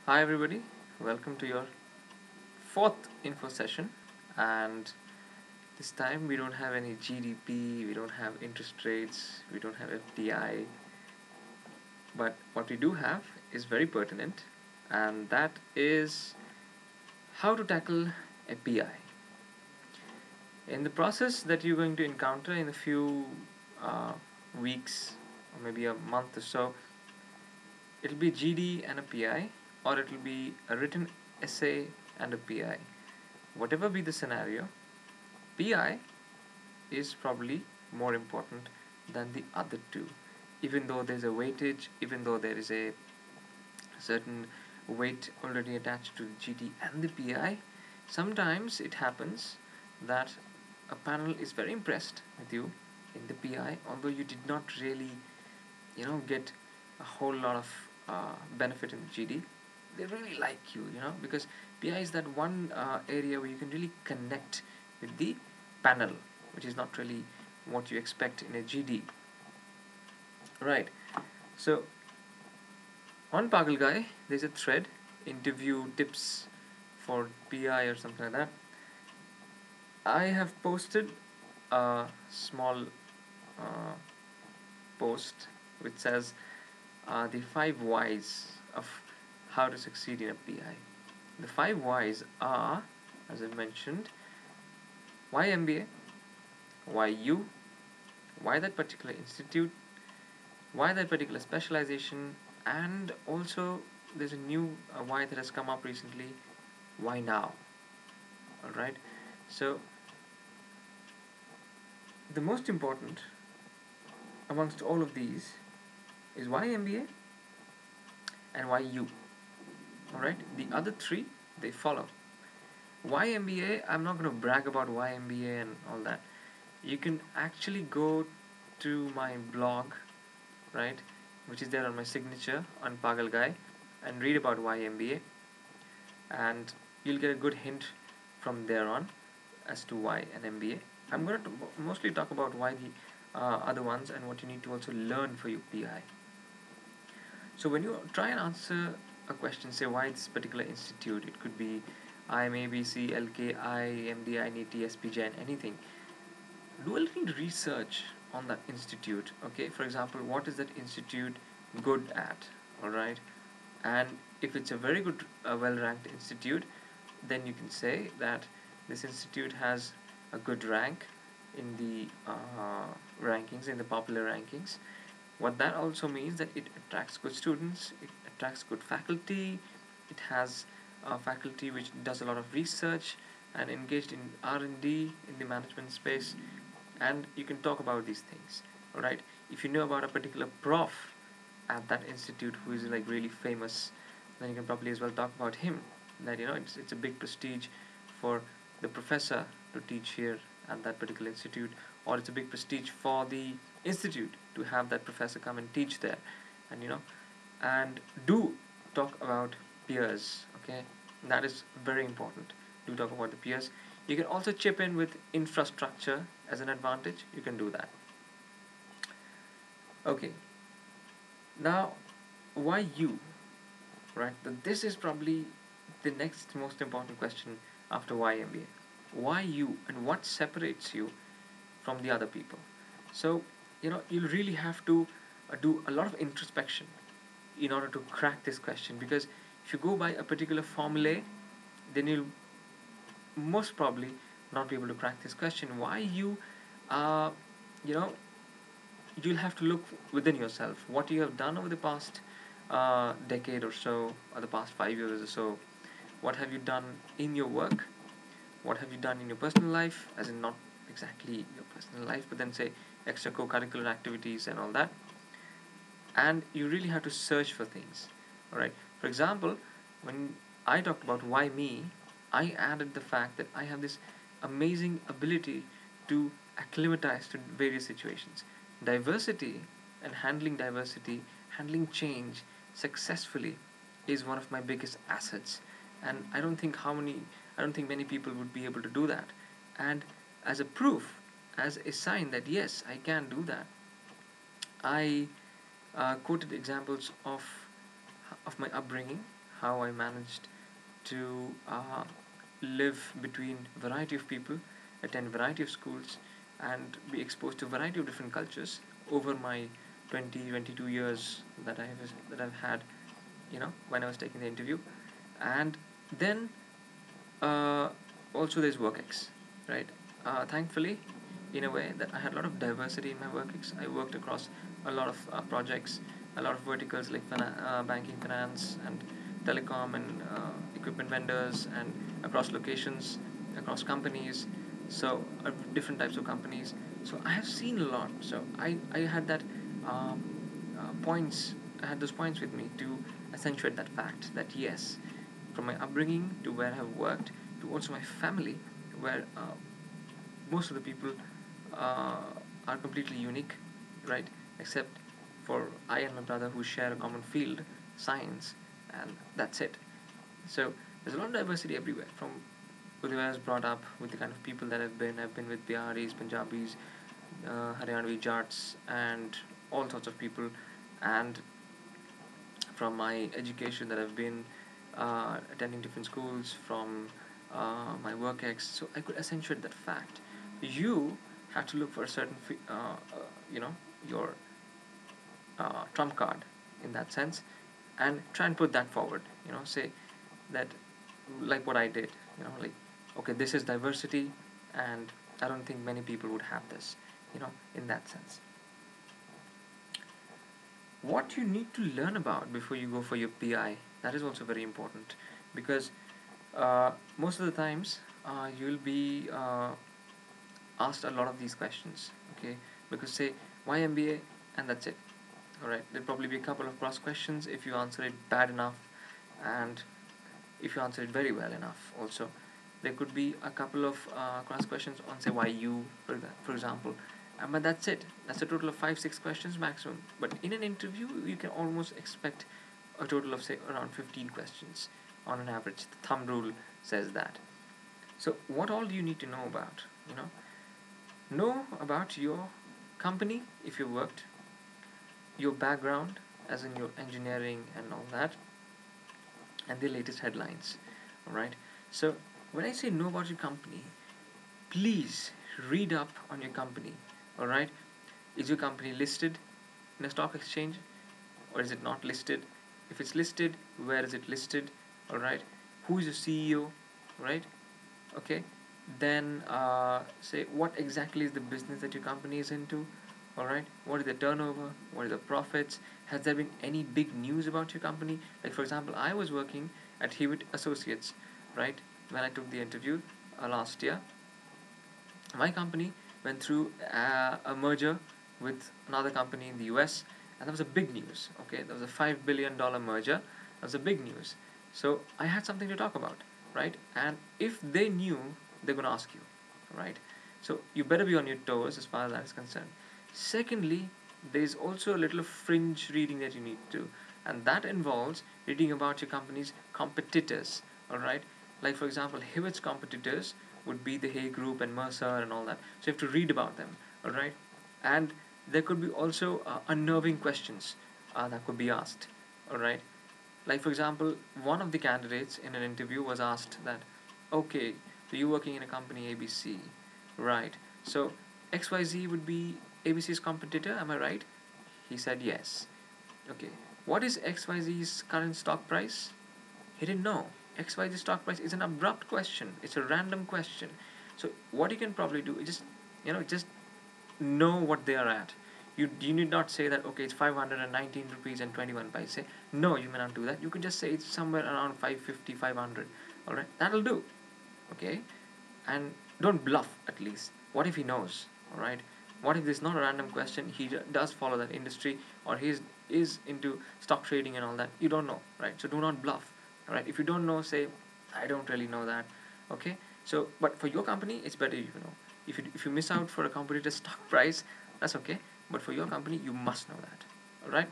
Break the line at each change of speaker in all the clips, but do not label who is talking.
Hi everybody, welcome to your fourth info session. And this time we don't have any GDP, we don't have interest rates, we don't have FDI, but what we do have is very pertinent, and that is how to tackle a PI. In the process that you're going to encounter in a few weeks or maybe a month or so, it'll be GD and a PI, or it'll be a written essay and a PI. Whatever be the scenario, PI is probably more important than the other two. Even though there's a weightage, even though there is a certain weight already attached to the GD and the PI, sometimes it happens that a panel is very impressed with you in the PI, although you did not really, get a whole lot of benefit in the GD. They really like you, because PI is that one area where you can really connect with the panel, which is not really what you expect in a GD. Right. So on Pagal Guy, there's a thread, interview tips for PI or something like that. I have posted a small uh, post which says the 5 whys of how to succeed in a PI. The 5 whys are, as I mentioned, why MBA, why you, why that particular institute, why that particular specialization, and also there's a new why that has come up recently, why now. Alright, so the most important amongst all of these is why MBA and why you. Alright, the other three, they follow. Why MBA? I'm not going to brag about why MBA and all that. You can actually go to my blog, right, which is there on my signature on Pagal Guy, and read about why MBA, and you'll get a good hint from there on as to why an MBA. I'm going to mostly talk about why the other ones and what you need to also learn for your PI. So when you try and answer a question, say why this particular institute, it could be IM, ABC, LKI, MDI, NET, SPJ, anything. Do a little research on that institute. Okay, for example, what is that institute good at? All right, and if it's a very good, well-ranked institute, then you can say that this institute has a good rank in the rankings, in the popular rankings. What that also means that it attracts good students, it attracts good faculty, it has faculty which does a lot of research and engaged in R&D in the management space, and you can talk about these things. All right, if you know about a particular prof at that institute who is like really famous, then you can probably as well talk about him, that it's a big prestige for the professor to teach here at that particular institute, or it's a big prestige for the institute to have that professor come and teach there. And do talk about peers. Okay, that is very important. Do talk about the peers. You can also chip in with infrastructure as an advantage. You can do that. Okay, now why you, right? This is probably the next most important question after why MBA. Why you, and what separates you from the other people? So you'll really have to do a lot of introspection in order to crack this question, because if you go by a particular formulae, then you'll most probably not be able to crack this question. Why you, uh, you know you'll have to look within yourself, what you have done over the past decade or so, or the past 5 years or so. What have you done in your work? What have you done in your personal life, as in not exactly your personal life, but then say extra co-curricular activities and all that. And you really have to search for things. All right, for example, when I talked about why me, I added the fact that I have this amazing ability to acclimatize to various situations. Diversity, and handling change successfully, is one of my biggest assets, and I don't think many people would be able to do that. And as a proof, as a sign that yes, I can do that, I quoted examples of my upbringing, how I managed to live between variety of people, attend variety of schools, and be exposed to variety of different cultures over my 22 years that I've had, when I was taking the interview. And then uh, also there's WorkX, right? Thankfully, in a way that I had a lot of diversity in my WorkX. I worked across a lot of projects, a lot of verticals like banking, finance, and telecom, and equipment vendors, and across locations, across companies, so different types of companies. So I have seen a lot. So I had that um, points. I had those points with me to accentuate that fact that yes, from my upbringing to where I have worked to also my family, where most of the people uh, are completely unique, right? Except for I and my brother who share a common field, science, and that's it. So there's a lot of diversity everywhere. From where I was brought up, with the kind of people that I've been with Biharis, Punjabis, Haryanvi Jats, and all sorts of people. And from my education that I've been attending different schools, from my work ex, so I could accentuate that fact. You have to look for a certain, your trump card in that sense, and try and put that forward. Say that, like what I did. Like, okay, this is diversity, and I don't think many people would have this. In that sense. What you need to learn about before you go for your PI, that is also very important, because most of the times you'll be asked a lot of these questions, okay? Because say, why MBA, and that's it. All right, there'll probably be a couple of cross questions if you answer it bad enough, and if you answer it very well enough also. There could be a couple of cross questions on, say, why you, for example. But that's it. That's a total of 5-6 questions maximum. But in an interview, you can almost expect a total of, say, around 15 questions on an average. The thumb rule says that. So what all do you need to know about? Know about your company if you worked, your background, as in your engineering and all that, and the latest headlines. All right. So when I say know about your company, please read up on your company. All right. Is your company listed in a stock exchange, or is it not listed? If it's listed, where is it listed? All right. Who is your CEO? Right. Okay. Then say what exactly is the business that your company is into. All right. What is the turnover? What are the profits? Has there been any big news about your company? Like, for example, I was working at Hewitt Associates, right? When I took the interview last year, my company went through a merger with another company in the US, and that was a big news. Okay, that was a $5 billion merger. That was a big news. So I had something to talk about, right? And if they knew, they're gonna ask you, right? So you better be on your toes as far as that is concerned. Secondly, there is also a little fringe reading that you need to do, and that involves reading about your company's competitors. All right, like for example, Hewitt's competitors would be the Hay Group and Mercer and all that. So you have to read about them. All right, and there could be also unnerving questions that could be asked. All right, like for example, one of the candidates in an interview was asked that, okay, so you're working in a company ABC, right? So XYZ would be ABC's competitor, am I right? He said yes. Okay, what is XYZ's current stock price? He didn't know. XYZ stock price is an abrupt question. It's a random question. So what you can probably do is just know what they are at. You need not say that, okay, it's 519 rupees and 21 paise. No, you may not do that. You can just say it's somewhere around 550, 500. All right, that'll do. Okay, and don't bluff. At least, what if he knows? All right, what if this is not a random question, he does follow that industry, or he is into stock trading and all that? You don't know, right? So do not bluff. All right, if you don't know, say, I don't really know that. Okay, so but for your company, it's better if you know. If you miss out for a competitor's stock price, that's okay, but for your company, you must know that. All right,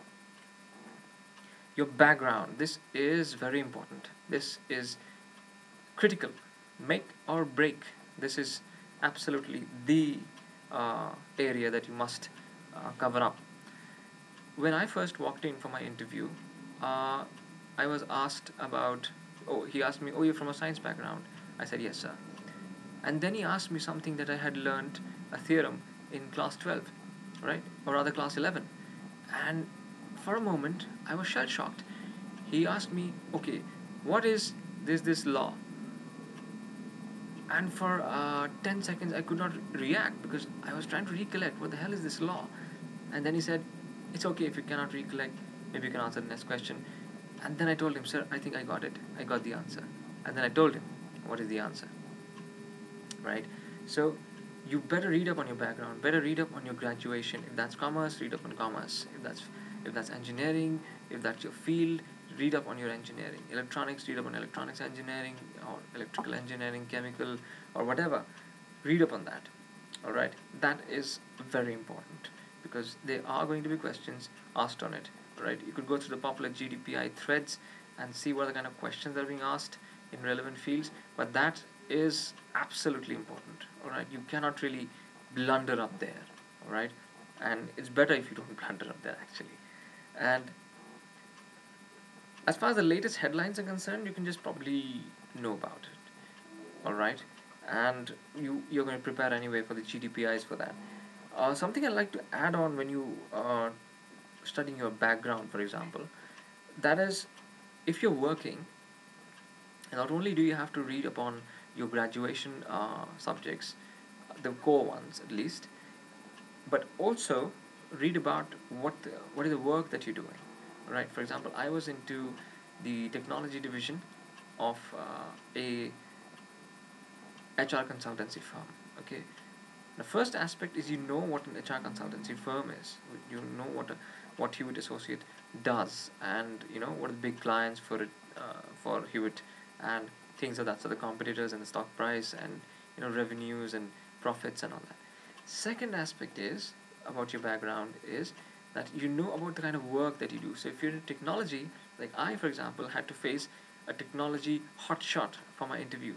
your background, this is very important. This is critical, make or break. This is absolutely the area that you must cover up. When I first walked in for my interview, uh, I was asked about, he asked me, you're from a science background. I said, yes, sir. And then he asked me something that I had learned, a theorem in class 12, right? Or rather, class 11. And for a moment, I was shell shocked. He asked me, okay, what is this law? And for 10 seconds, I could not react because I was trying to recollect what the hell is this law. And then he said, it's okay if you cannot recollect, maybe you can answer the next question. And then I told him, sir, I think I got it. I got the answer. And then I told him, what is the answer? Right? So you better read up on your background, better read up on your graduation. If that's commerce, read up on commerce. If that's engineering, if that's your field, read up on your engineering. Electronics, read up on electronics engineering or electrical engineering, chemical, or whatever. Read up on that. Alright? That is very important because there are going to be questions asked on it. Right? You could go through the popular GDPI threads and see what are the kind of questions that are being asked in relevant fields, but that is absolutely important. Alright? You cannot really blunder up there. Alright? And it's better if you don't blunder up there actually. And as far as the latest headlines are concerned, you can just probably know about it. Alright? And you're going to prepare anyway for the GDPIs for that. Something I'd like to add on when you are studying your background, for example, that is, if you're working, not only do you have to read upon your graduation subjects, the core ones at least, but also read about what is the work that you're doing. Right? For example, I was into the technology division of a HR consultancy firm. Okay, the first aspect is you know what an HR consultancy firm is. You know what Hewitt Associate does, and you know what are the big clients for it, for Hewitt, and things like that. So the competitors and the stock price, and revenues and profits and all that. Second aspect is about your background is that you know about the kind of work that you do. So if you're in technology, like I, for example, had to face a technology hotshot for my interview.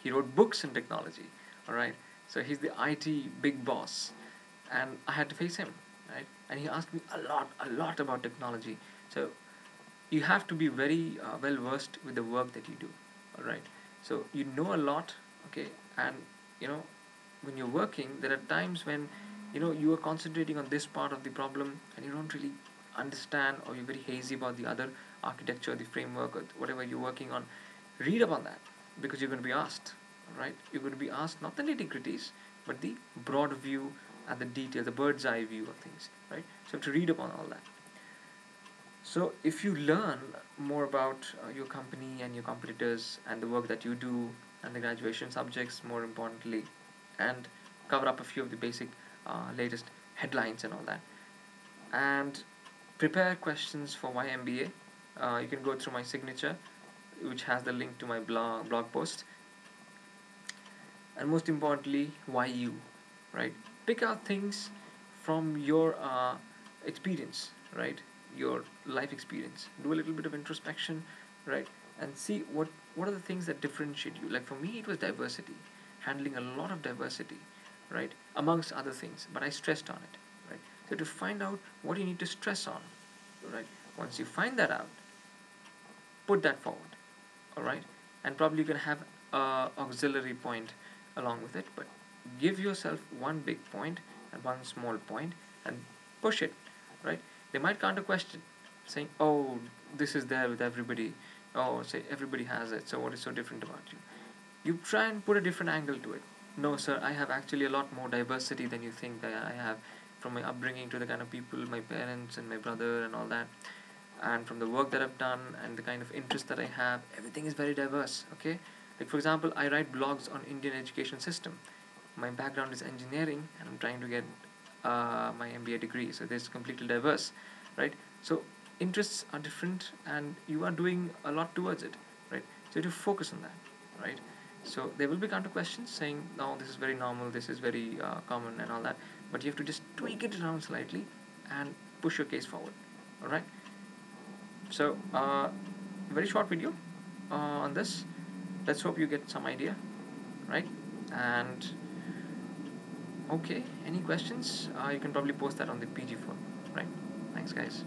He wrote books in technology. All right. So he's the IT big boss, and I had to face him, right? And he asked me a lot about technology. So you have to be very well versed with the work that you do, all right? So you know a lot, okay? And when you're working, there are times when you are concentrating on this part of the problem, and you don't really understand, or you're very hazy about the other architecture, the framework, or whatever you're working on. Read up on that because you're going to be asked. Right? You're going to be asked not the nitty-gritties, but the broad view and the detail, the bird's eye view of things, right? So you have to read upon all that. So if you learn more about your company and your competitors and the work that you do and the graduation subjects, more importantly, and cover up a few of the basic latest headlines and all that, and prepare questions for my MBA, you can go through my signature, which has the link to my blog post. And most importantly, why you, right? Pick out things from your experience, right? Your life experience. Do a little bit of introspection, right? And see what are the things that differentiate you. Like for me, it was diversity, handling a lot of diversity, right? Amongst other things, but I stressed on it, right? So to find out what you need to stress on, right? Once you find that out, put that forward, all right? And probably you can have a auxiliary point along with it, but give yourself one big point and one small point and push it, right? They might counter question saying, oh, this is there with everybody, oh, say everybody has it, so what is so different about you? You try and put a different angle to it. No, sir, I have actually a lot more diversity than you think that I have, from my upbringing to the kind of people, my parents and my brother and all that, and from the work that I've done and the kind of interest that I have. Everything is very diverse, okay? Like for example, I write blogs on Indian education system. My background is engineering, and I'm trying to get my MBA degree. So this is completely diverse, right? So interests are different, and you are doing a lot towards it, right? So you have to focus on that, right? So there will be counter questions saying, no, this is very normal, this is very common, and all that. But you have to just tweak it around slightly and push your case forward, all right? So very short video on this. Let's hope you get some idea, right? And okay, any questions? You can probably post that on the PG forum, right? Thanks, guys.